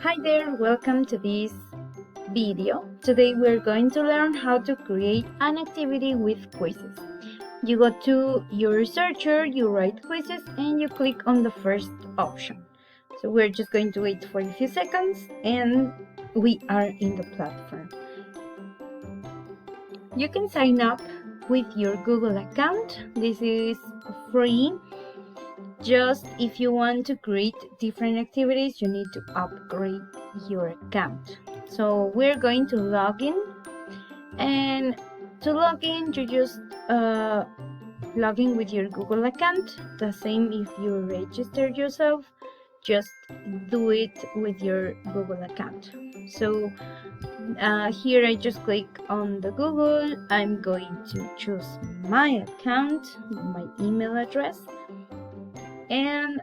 Hi there, welcome to this video. Today we're going to learn how to create an activity with quizzes. You go to your searcher, you write quizzes, and you click on the first option. So we're just going to wait for a few seconds and we are in the platform. You can sign up with your Google account. This is free. Just if you want to create different activities, you need to upgrade your account. So we're going to log in, and to log in, you just log in with your Google account. The same if you registered yourself, just do it with your Google account. So here I just click on the Google. I'm going to choose my account, my email address, and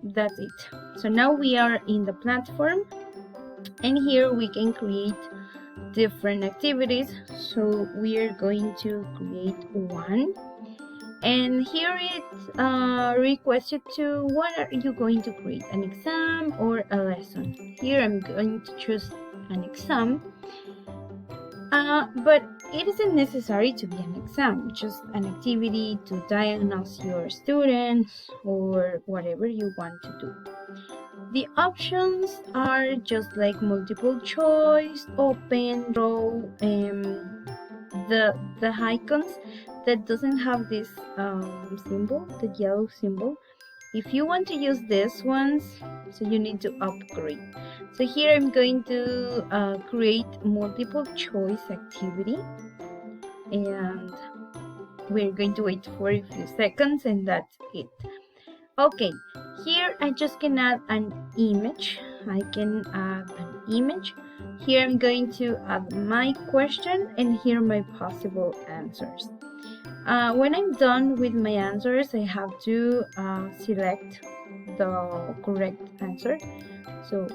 that's it. So now we are in the platform, and here we can create different activities. So we are going to create one, and here it requested to what are you going to create, an exam or a lesson. Here I'm going to choose an exam, but it isn't necessary to be an exam, just an activity to diagnose your students or whatever you want to do. The options are just like multiple choice, open, draw, the icons that doesn't have this symbol, the yellow symbol. If you want to use these ones, so you need to upgrade. So here I'm going to create multiple choice activity, and we're going to wait for a few seconds, and that's it. Okay, here I just can add an image. I can add an image. Here I'm going to add my question, and here my possible answers. When I'm done with my answers, I have to select the correct answer. So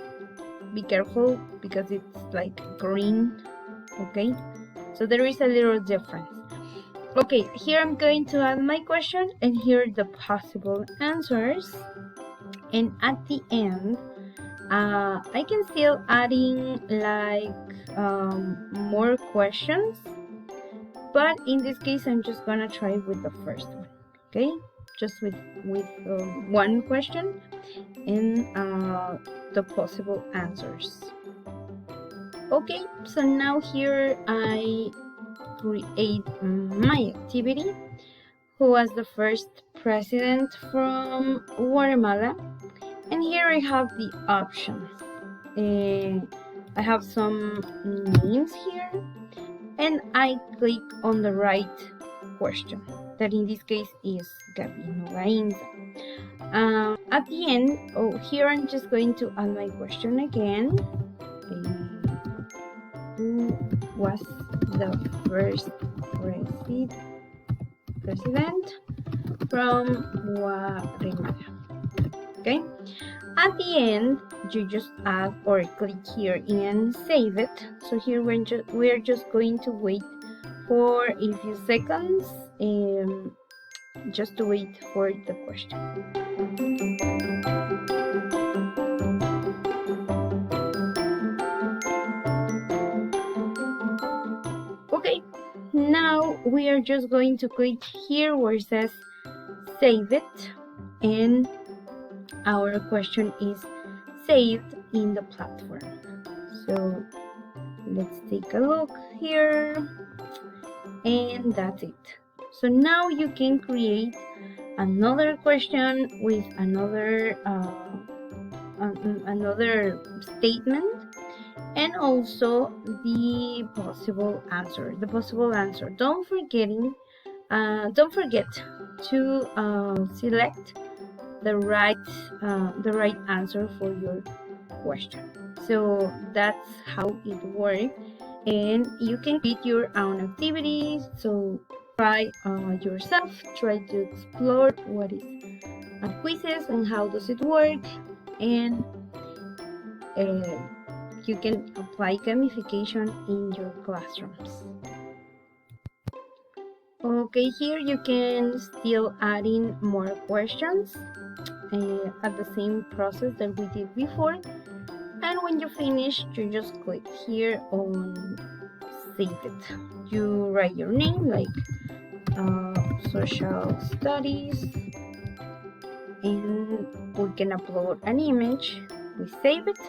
be careful because it's like green. Okay, so there is a little difference. Okay, here I'm going to add my question, and here are the possible answers. And at the end, I can still adding like more questions, but in this case I'm just gonna try with the first one. Okay, just with one question and the possible answers. Okay, so now here I create my activity. Who was the first president from Guatemala? And here I have the options. I have some names here, and I click on the right question, that in this case is Gabino Gainza. At the end, here I'm just going to add my question again. Who was the first president from Guatemala? Okay. At the end, you just add or click here and save it. So here we're just going to wait for a few seconds, just to wait for the question. Okay, now we are just going to click here where it says save it, and our question is saved in the platform. So let's take a look here, and that's it. So now you can create another question with another statement, and also the possible answer. Don't forget to select the right answer for your question. So that's how it works, and you can create your own activities. So try yourself, try to explore what is Quizizz and how does it work, and you can apply gamification in your classrooms. Okay, here you can still add in more questions at the same process that we did before. when you finish, you just click here on save it. You write your name like social studies, and we can upload an image. We save it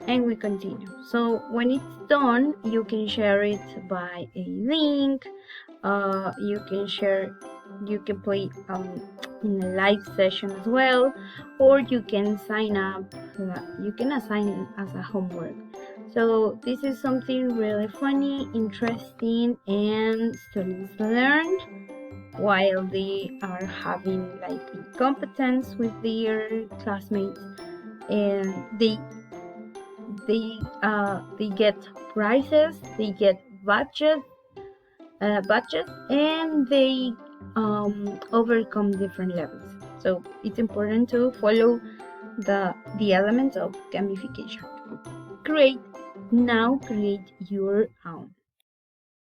and we continue. So when it's done, you can share it by a link. You can play in a live session as well, or you can sign up. You can assign as a homework. So this is something really funny, interesting, and students learn while they are having like incompetence with their classmates, and they get prizes, they get budget, and they overcome different levels. So it's important to follow the elements of gamification. Great. Now create your own.